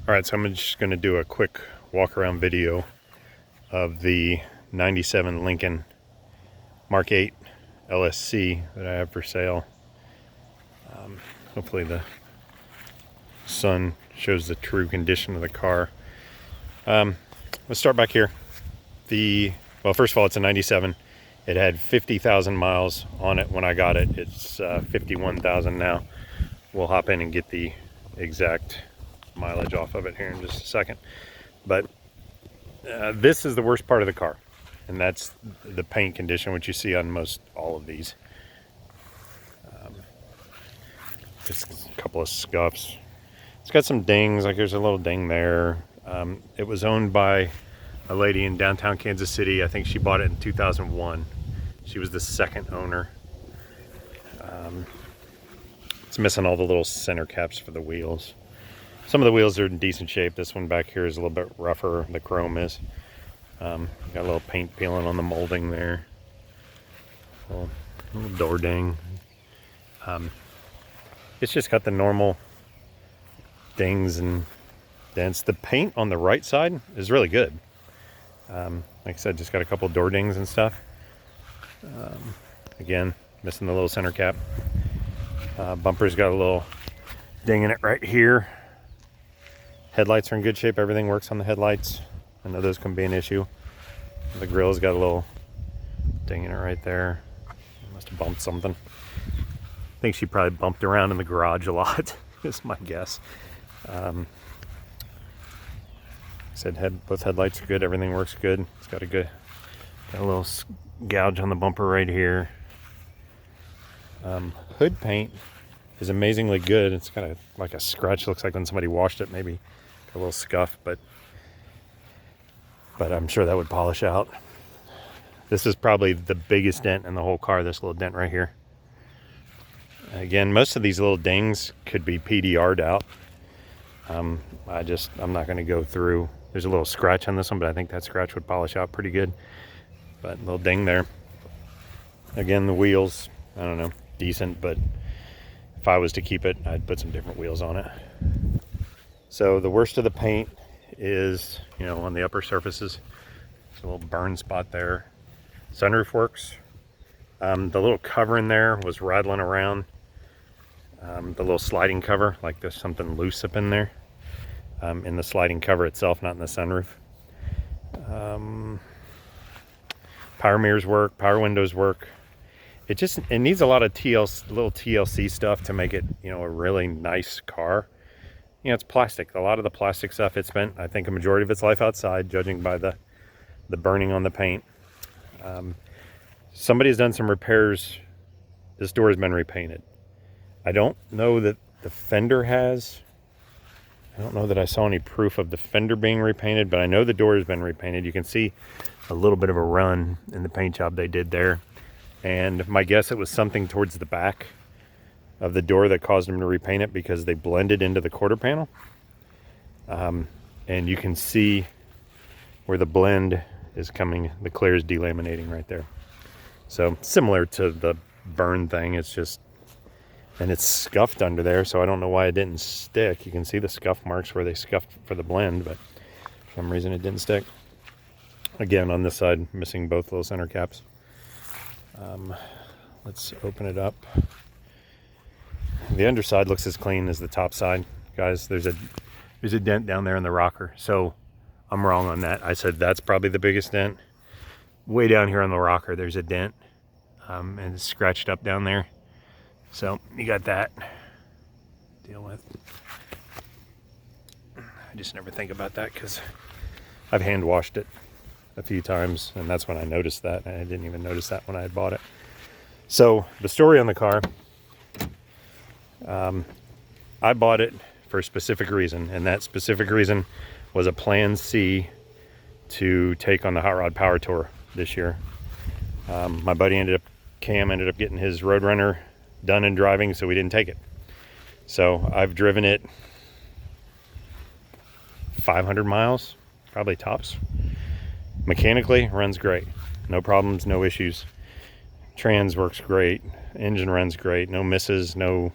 All right, so I'm just going to do a quick walk around video of the 97 Lincoln Mark 8 LSC that I have for sale. Hopefully the sun shows the true condition of the car. Let's start back here. Well, first of all, it's a 97. It had 50,000 miles on it when I got it. It's 51,000 now. We'll hop in and get the exact mileage off of it here in just a second. But this is the worst part of the car, and that's the paint condition, which you see on most all of these. Just a couple of scuffs. It's got some dings, like there's a little ding there. It was owned by a lady in downtown Kansas City. I think she bought it in 2001. She was the second owner. It's missing all the little center caps for the wheels. Some of the wheels are in decent shape. This one back here is a little bit rougher, the chrome is. Got a little paint peeling on the molding there. Little door ding. It's just got the normal dings and dents. The paint on the right side is really good. Like I said, just got a couple door dings and stuff. Again, missing the little center cap. Bumper's got a little ding in it right here. Headlights are in good shape. Everything works on the headlights. I know those can be an issue. The grill's got a little ding in it right there. Must have bumped something. I think she probably bumped around in the garage a lot, is my guess. Said both headlights are good. Everything works good. It's got a little gouge on the bumper right here. Hood paint is amazingly good. It's got like a scratch. Looks like when somebody washed it, maybe a little scuff, but I'm sure that would polish out. This is probably the biggest dent in the whole car. This little dent right here. Again, most of these little dings could be PDR'd out. I'm not going to go through. There's a little scratch on this one, but I think that scratch would polish out pretty good. But a little ding there. Again, the wheels, I don't know, decent, but if I was to keep it, I'd put some different wheels on it. So the worst of the paint is, on the upper surfaces. There's a little burn spot there. Sunroof works. The little cover in there was rattling around. The little sliding cover, like there's something loose up in there. In the sliding cover itself, not in the sunroof. Power mirrors work, power windows work. It needs a lot of little TLC stuff to make it, a really nice car. It's plastic. A lot of the plastic stuff, it spent, I think, a majority of its life outside, judging by the burning on the paint. Somebody has done some repairs. This door has been repainted. I don't know that the fender has. I don't know that I saw any proof of the fender being repainted, but I know the door has been repainted. You can see a little bit of a run in the paint job they did there. And my guess, it was something towards the back of the door that caused them to repaint it, because they blended into the quarter panel. And you can see where the blend is coming, the clear is delaminating right there. So similar to the burn thing, and it's scuffed under there, so I don't know why it didn't stick. You can see the scuff marks where they scuffed for the blend, but for some reason it didn't stick. Again, on this side, missing both little center caps. Let's open it up. The underside looks as clean as the top side. Guys, there's a dent down there in the rocker, so I'm wrong on that. I said that's probably the biggest dent. Way down here on the rocker, there's a dent, and it's scratched up down there. So you got that to deal with. I just never think about that because I've hand washed it a few times, and that's when I noticed that. And I didn't even notice that when I had bought it. So the story on the car, I bought it for a specific reason, and that specific reason was a Plan C to take on the Hot Rod Power Tour this year. My buddy Cam ended up getting his Roadrunner done and driving, so we didn't take it. So I've driven it 500 miles, probably tops. Mechanically, runs great. No problems, no issues. Trans works great. Engine runs great. No misses, no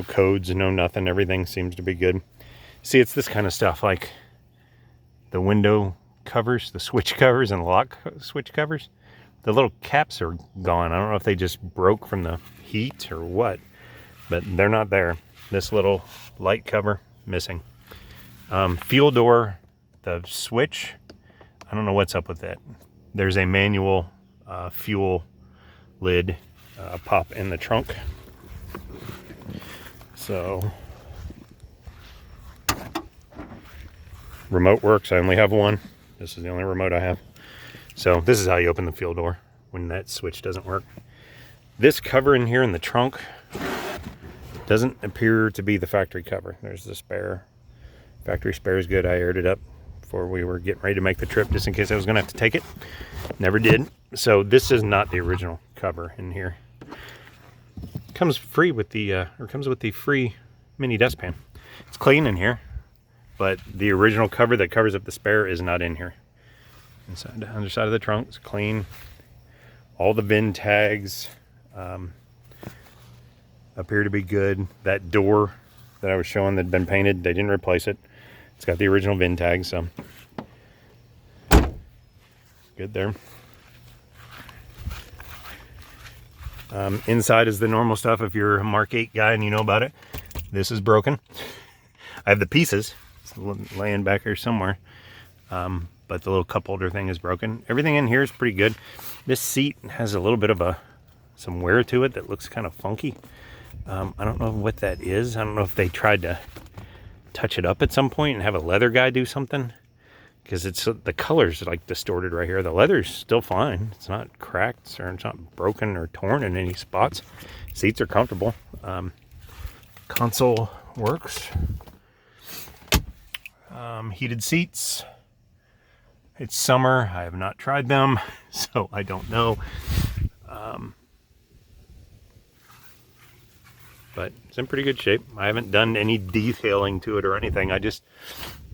codes, no nothing. Everything seems to be good. See, it's this kind of stuff, like the window covers, the switch covers and lock switch covers. The little caps are gone. I don't know if they just broke from the heat or what, but they're not there. This little light cover, missing. Fuel door, the switch, I don't know what's up with that. There's a manual fuel lid pop in the trunk. So, remote works. I only have one. This is the only remote I have. So this is how you open the fuel door when that switch doesn't work. This cover in here in the trunk doesn't appear to be the factory cover. There's the spare. Factory spare is good. I aired it up before we were getting ready to make the trip, just in case I was gonna have to take it. Never did. So this is not the original cover in here. Comes free with the, or comes with the free mini dustpan. It's clean in here, but the original cover that covers up the spare is not in here. Inside the underside of the trunk is clean. All the VIN tags appear to be good. That door that I was showing that had been painted, they didn't replace it. It's got the original VIN tag, so good there. Inside is the normal stuff. If you're a Mark 8 guy and you know about it, this is broken. I have the pieces. It's laying back here somewhere. But the little cup holder thing is broken. Everything in here is pretty good. This seat has a little bit of some wear to it that looks kind of funky. I don't know what that is. I don't know if they tried to touch it up at some point and have a leather guy do something, because it's the color's like distorted right here. The leather's still fine. It's not cracked or it's not broken or torn in any spots. Seats are comfortable. Console works. Heated seats. It's summer. I have not tried them, so I don't know. But it's in pretty good shape. I haven't done any detailing to it or anything. I just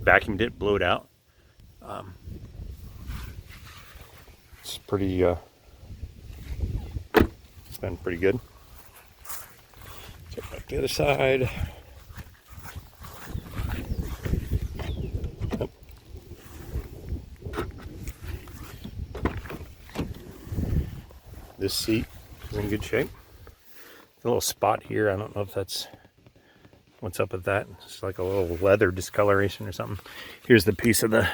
vacuumed it, blew it out. It's pretty, it's been pretty good. Check back the other side. This seat is in good shape. A little spot here, I don't know if that's what's up with that. It's like a little leather discoloration or something. Here's the piece of the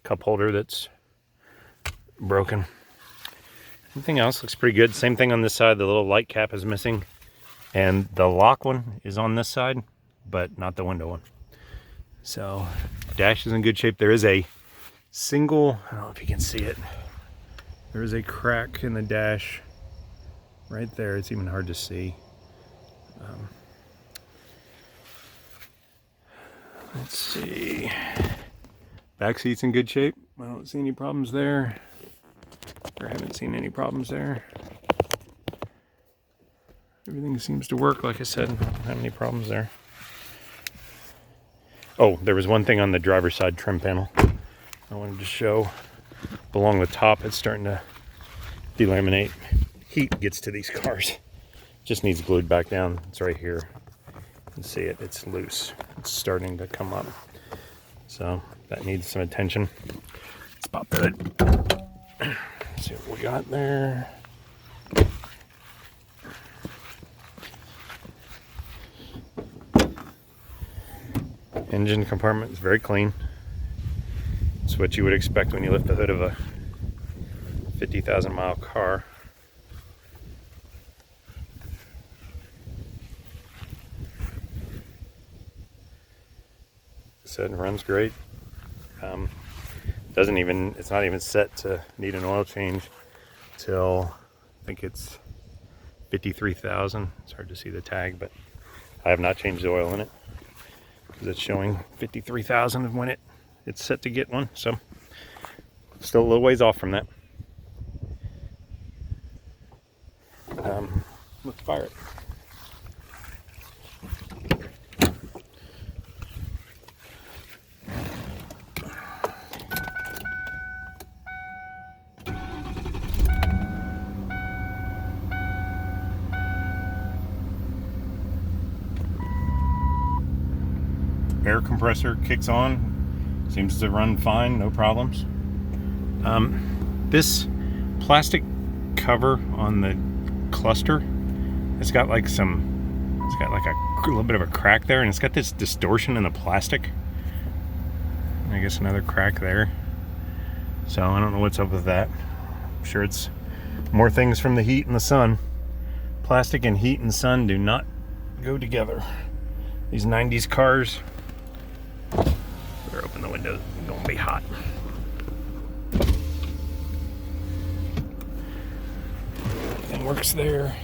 cup holder that's broken. Everything else looks pretty good. Same thing on this side. The little light cap is missing, and the lock one is on this side, but not the window one. So dash is in good shape. There is a single, I don't know if you can see it, there is a crack in the dash right there. It's even hard to see. Let's see. Back seat's in good shape. I don't see any problems there. Or haven't seen any problems there. Everything seems to work, like I said. I don't have any problems there. Oh, there was one thing on the driver's side trim panel I wanted to show. Along the top, it's starting to delaminate. Heat gets to these cars. Just needs glued back down. It's right here. You can see it. It's loose. It's starting to come up. So that needs some attention. Let's pop that. Let's see what we got there. Engine compartment is very clean. It's what you would expect when you lift the hood of a 50,000 mile car. Said runs great. It's not even set to need an oil change till I think it's 53,000. It's hard to see the tag, but I have not changed the oil in it because it's showing 53,000 when it's set to get one. So still a little ways off from that. Let's fire it. air compressor kicks on. Seems to run fine, no problems. This plastic cover on the cluster, it's got like a little bit of a crack there, and it's got this distortion in the plastic. I guess another crack there. So I don't know what's up with that. I'm sure it's more things from the heat and the sun. Plastic and heat and sun do not go together. These 90s cars. Better open the windows, it's gonna be hot. Everything works there.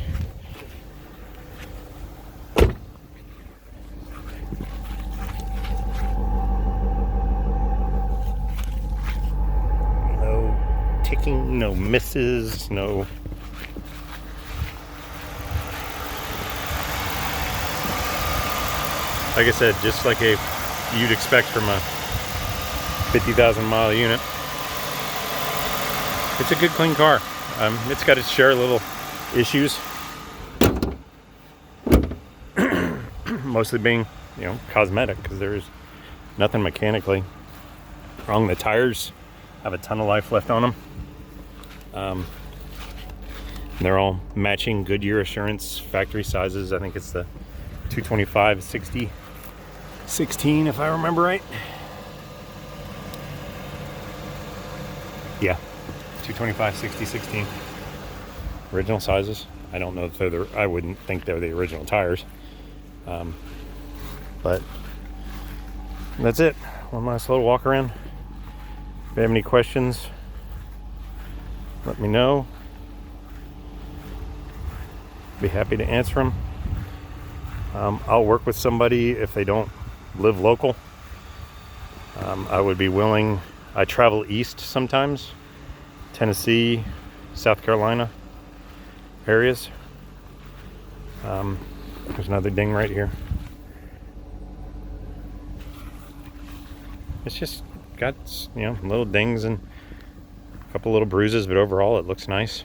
No ticking, no misses, no. Like I said, just like you'd expect from a 50,000 mile unit. It's a good, clean car. It's got its share of little issues. Mostly being, cosmetic, because there's nothing mechanically wrong. The tires have a ton of life left on them. They're all matching Goodyear Assurance factory sizes. I think it's the 225 60 16, if I remember right. Yeah, 225 60 16 original sizes. I don't know if I wouldn't think they're the original tires, but that's it. One last little walk around. If you have any questions, let me know. Be happy to answer them. I'll work with somebody if they don't live local. I would be willing. I travel east sometimes, Tennessee, South Carolina areas. There's another ding right here. It's just got, little dings and a couple little bruises, but overall it looks nice.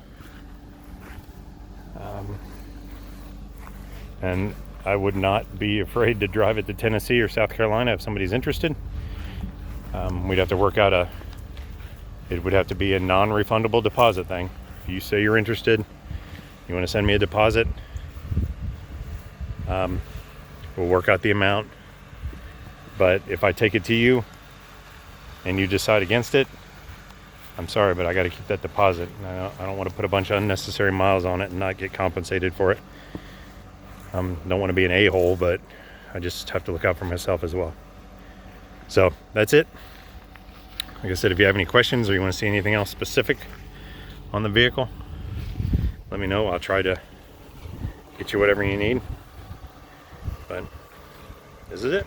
And I would not be afraid to drive it to Tennessee or South Carolina if somebody's interested. We'd have to work out it would have to be a non-refundable deposit thing. If you say you're interested, you want to send me a deposit, we'll work out the amount. But if I take it to you and you decide against it, I'm sorry, but I got to keep that deposit. I don't want to put a bunch of unnecessary miles on it and not get compensated for it. Don't want to be an a-hole, but I just have to look out for myself as well. So that's it. Like I said, if you have any questions or you want to see anything else specific on the vehicle, let me know. I'll try to get you whatever you need. But this is it.